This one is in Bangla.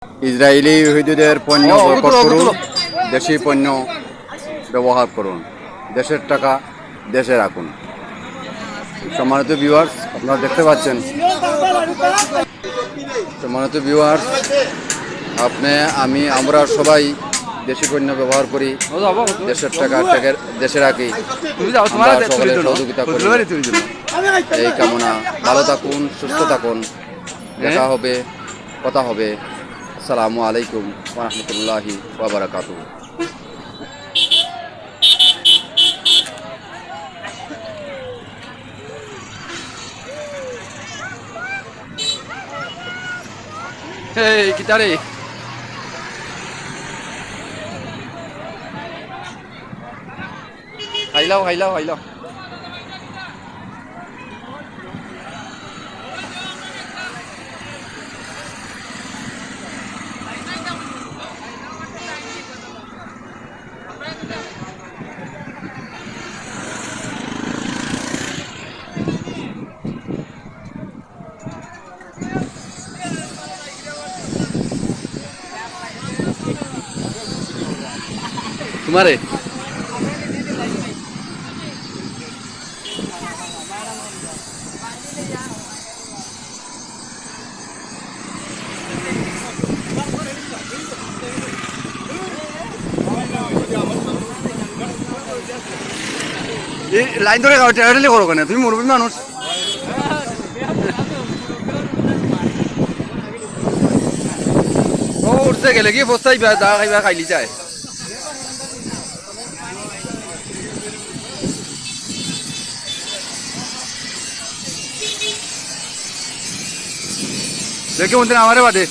ইসরায়েলি ইহুদিদের পণ্য বয়কট করুন, দেশি পণ্য ব্যবহার করুন, দেশের টাকা দেশে রাখুন। সম্মানিত ভিউয়ার্স, আপনারা দেখতে পাচ্ছেন, সম্মানিত ভিউয়ার্স, আমরা সবাই দেশি পণ্য ব্যবহার করি, দেশের টাকা দেশে রাখি, আমরা সকলে সহযোগিতা করি। এই কামনা, ভালো থাকুন, সুস্থ থাকুন, দেখা হবে, কথা হবে। আসসালামু আলাইকুম ওয়া রাহমাতুল্লাহি ওয়া বারাকাতুহু। এই কিতারে খাইলাও খাইলাও খাইলাও। তোমারে এই লাইন ধরে টেরাটেলি করো কেন? তুমি মুরব্বী মানুষ। ও উঠতে গেলে কি বস্তাই দা খাইবা খাইলি যায়। দেখে মধ্যে আমারে বাদে